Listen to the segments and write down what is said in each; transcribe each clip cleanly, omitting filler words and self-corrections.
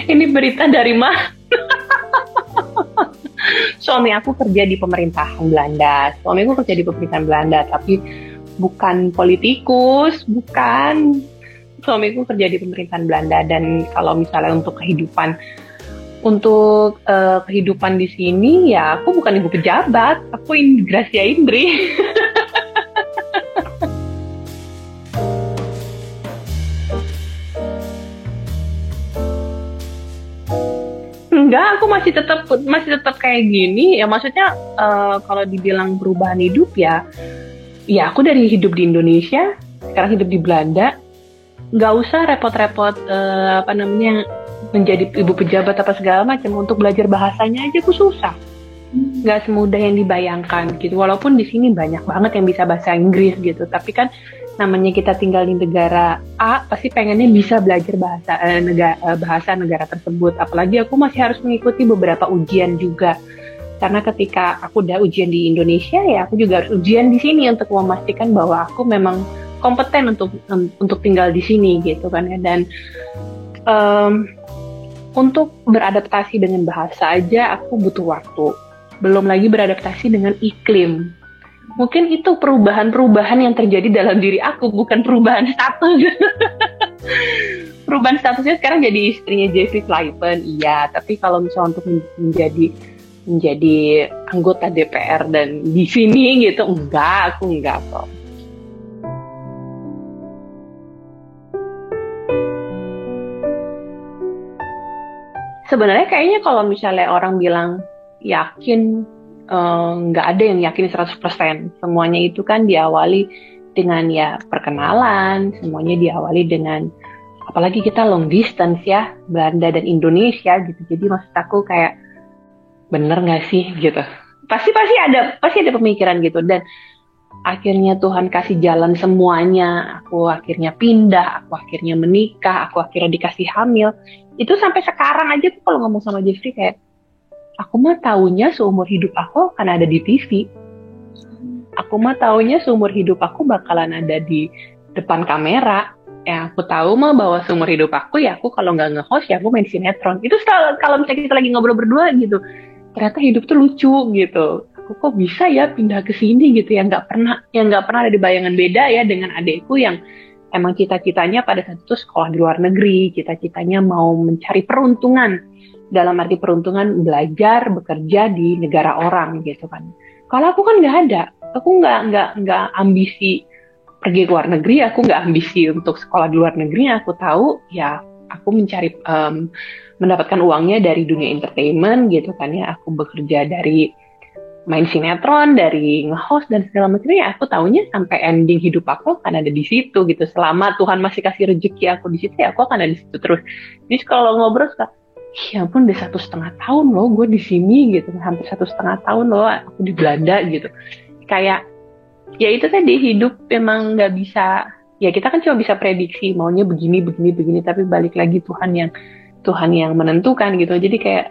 Ini berita dari mana? Suami aku kerja di pemerintahan Belanda. Suamiku kerja di pemerintahan Belanda, tapi bukan politikus, bukan. Suamiku kerja di pemerintahan Belanda, dan kalau misalnya untuk kehidupan di sini, ya aku bukan ibu pejabat, aku Gracia Indri. Enggak, aku masih tetap kayak gini. Ya maksudnya kalau dibilang perubahan hidup ya aku dari hidup di Indonesia sekarang hidup di Belanda. Nggak usah repot-repot menjadi ibu pejabat apa segala macam. Untuk belajar bahasanya aja aku susah. Nggak semudah yang dibayangkan gitu. Walaupun di sini banyak banget yang bisa bahasa Inggris gitu, tapi kan namanya kita tinggal di negara A, pasti pengennya bisa belajar bahasa negara tersebut. Apalagi aku masih harus mengikuti beberapa ujian juga. Karena ketika aku udah ujian di Indonesia, ya aku juga harus ujian di sini untuk memastikan bahwa aku memang kompeten untuk tinggal di sini gitu kan ya. Dan untuk beradaptasi dengan bahasa aja aku butuh waktu. Belum lagi beradaptasi dengan iklim. Mungkin itu perubahan-perubahan yang terjadi dalam diri aku, bukan perubahan status. Perubahan statusnya sekarang jadi istrinya Jeffrey Clayton, iya. Tapi kalau misalnya untuk menjadi anggota DPR dan di sini gitu, aku enggak kok. Sebenarnya kayaknya kalau misalnya orang bilang yakin, nggak ada yang yakin 100%. Semuanya itu kan diawali dengan ya perkenalan, semuanya diawali dengan, apalagi kita long distance ya, Belanda dan Indonesia gitu. Jadi maksud aku kayak, bener nggak sih gitu. Pasti ada pemikiran gitu. Dan akhirnya Tuhan kasih jalan semuanya. Aku akhirnya pindah, aku akhirnya menikah, aku akhirnya dikasih hamil. Itu sampai sekarang aja tuh kalau ngomong sama Jeffrey kayak, aku mah taunya seumur hidup aku akan ada di TV. Aku mah taunya seumur hidup aku bakalan ada di depan kamera. Yang aku tahu mah bahwa seumur hidup aku ya aku kalau nggak nge-host ya aku main sinetron. Itu kalau misalnya kita lagi ngobrol berdua gitu, ternyata hidup tuh lucu gitu. Aku kok bisa ya pindah ke sini gitu, yang nggak pernah ada di bayangan. Beda ya dengan adekku yang emang cita-citanya pada saat itu sekolah di luar negeri, cita-citanya mau mencari peruntungan, dalam arti peruntungan belajar bekerja di negara orang gitu kan. Kalau aku kan nggak ada, aku nggak ambisi pergi ke luar negeri, aku nggak ambisi untuk sekolah di luar negeri. Aku tahu ya aku mencari mendapatkan uangnya dari dunia entertainment gitu kan ya. Aku bekerja dari main sinetron, dari nge-host dan segala macamnya. Aku taunya sampai ending hidup aku akan ada di situ gitu. Selama Tuhan masih kasih rezeki aku di situ, ya aku akan ada di situ terus. Jadi kalau ngobrol suka, ya ampun udah 1,5 tahun loh gue di sini gitu, hampir 1,5 tahun loh aku di Belanda gitu. Kayak ya itu tadi, hidup memang nggak bisa, ya kita kan cuma bisa prediksi maunya begini, tapi balik lagi Tuhan yang menentukan gitu. Jadi kayak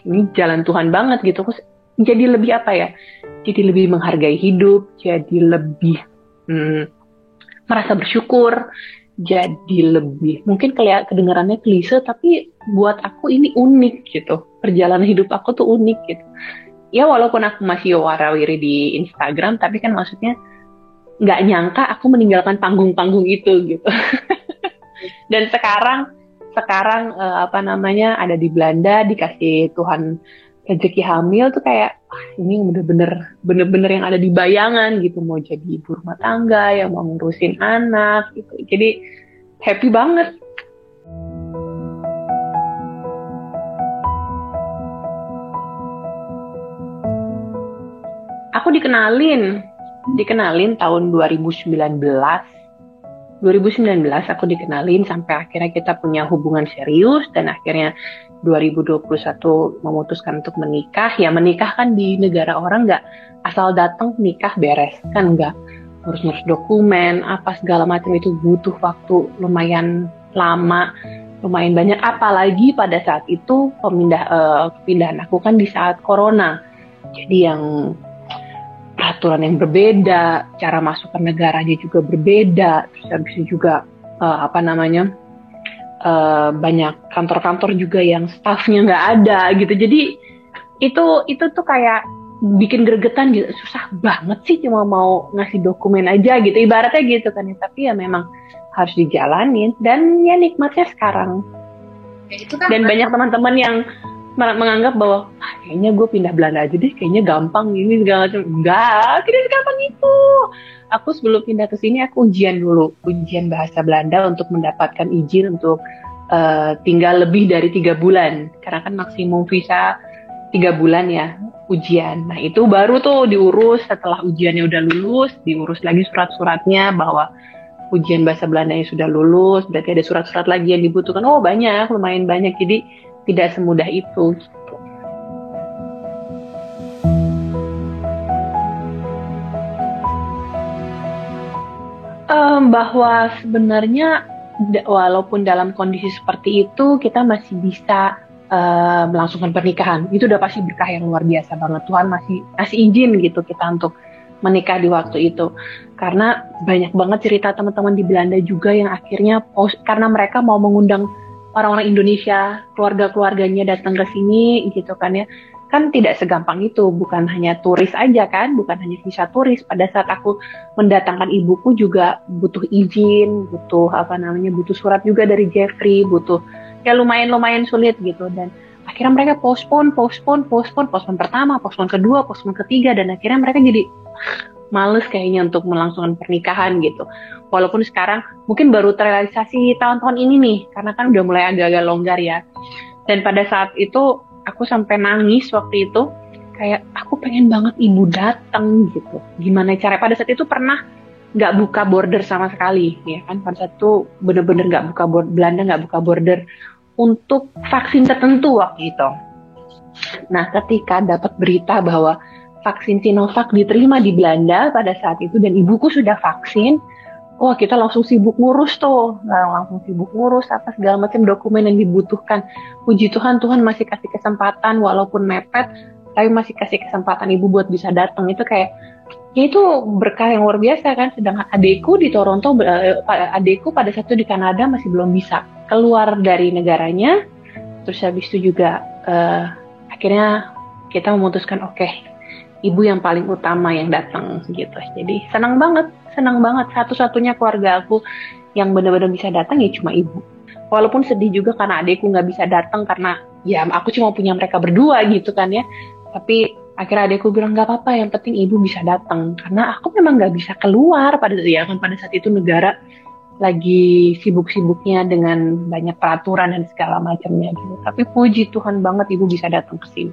ini jalan Tuhan banget gitu. Terus jadi lebih apa ya? Jadi lebih menghargai hidup, jadi lebih merasa bersyukur, jadi lebih, mungkin kedengarannya klise, tapi buat aku ini unik gitu. Perjalanan hidup aku tuh unik gitu. Ya walaupun aku masih warawiri di Instagram, tapi kan maksudnya nggak nyangka aku meninggalkan panggung-panggung itu gitu. Dan sekarang ada di Belanda, dikasih Tuhan rezeki hamil tuh kayak ini bener-bener yang ada di bayangan gitu, mau jadi ibu rumah tangga yang mau ngurusin anak gitu. Jadi happy banget. Aku dikenalin tahun 2019 aku dikenalin sampai akhirnya kita punya hubungan serius, dan akhirnya 2021 memutuskan untuk menikah. Ya menikah kan di negara orang nggak asal datang nikah beres kan, nggak, ngurus dokumen apa segala macam itu butuh waktu lumayan lama, lumayan banyak. Apalagi pada saat itu pindahan aku kan di saat corona, jadi yang peraturan yang berbeda, cara masuk ke negaranya juga berbeda, terus habis itu juga banyak kantor-kantor juga yang staffnya nggak ada gitu. Jadi itu tuh kayak bikin gregetan gitu. Susah banget sih cuma mau ngasih dokumen aja gitu. Ibaratnya gitu kan ya. Tapi ya memang harus dijalanin dan ya nikmatnya sekarang. Ya, itu kan Dan banyak teman-teman yang menganggap bahwa kayaknya gue pindah Belanda aja deh, kayaknya gampang ini segala macam. Enggak, tidak segampang itu. Aku sebelum pindah ke sini aku ujian dulu, ujian bahasa Belanda untuk mendapatkan izin untuk tinggal lebih dari 3 bulan. Karena kan maksimum visa 3 bulan ya ujian. Nah itu baru tuh diurus setelah ujiannya udah lulus, diurus lagi surat-suratnya bahwa ujian bahasa Belandanya sudah lulus, berarti ada surat-surat lagi yang dibutuhkan. Oh banyak, lumayan banyak. Jadi tidak semudah itu. Bahwa sebenarnya walaupun dalam kondisi seperti itu kita masih bisa melangsungkan pernikahan. Itu udah pasti berkah yang luar biasa banget. Tuhan masih izin gitu kita untuk menikah di waktu itu. Karena banyak banget cerita teman-teman di Belanda juga yang akhirnya karena mereka mau mengundang orang-orang Indonesia, keluarga-keluarganya datang ke sini gitu kan ya. Kan tidak segampang itu, bukan hanya turis aja kan, bukan hanya visa turis. Pada saat aku mendatangkan ibuku juga butuh izin, butuh butuh surat juga dari Jeffrey, butuh ya lumayan sulit gitu. Dan akhirnya mereka postpone pertama, postpone kedua, postpone ketiga, dan akhirnya mereka jadi males kayaknya untuk melangsungkan pernikahan gitu. Walaupun sekarang mungkin baru terrealisasi tahun-tahun ini nih, karena kan udah mulai agak-agak longgar ya. Dan pada saat itu aku sampai nangis waktu itu, kayak aku pengen banget ibu datang gitu. Gimana cara? Pada saat itu pernah nggak buka border sama sekali, ya kan? Pada saat itu bener-bener nggak buka border, Belanda nggak buka border untuk vaksin tertentu waktu itu. Nah, ketika dapat berita bahwa vaksin Sinovac diterima di Belanda pada saat itu dan ibuku sudah vaksin, wah kita langsung sibuk ngurus tuh, langsung sibuk ngurus apa segala macam dokumen yang dibutuhkan. Puji Tuhan, Tuhan masih kasih kesempatan walaupun mepet, tapi masih kasih kesempatan ibu buat bisa datang. Itu kayak, ya itu berkah yang luar biasa kan. Sedangkan adekku di Toronto, adekku pada saat itu di Kanada masih belum bisa keluar dari negaranya. Terus habis itu juga akhirnya kita memutuskan oke, ibu yang paling utama yang datang gitu. Jadi senang banget. Satu-satunya keluarga aku yang benar-benar bisa datang ya cuma ibu. Walaupun sedih juga karena adekku nggak bisa datang karena ya aku cuma punya mereka berdua gitu kan ya. Tapi akhirnya adekku bilang nggak apa-apa, yang penting ibu bisa datang karena aku memang nggak bisa keluar pada saat itu negara lagi sibuk-sibuknya dengan banyak peraturan dan segala macamnya gitu. Tapi puji Tuhan banget ibu bisa datang ke sini.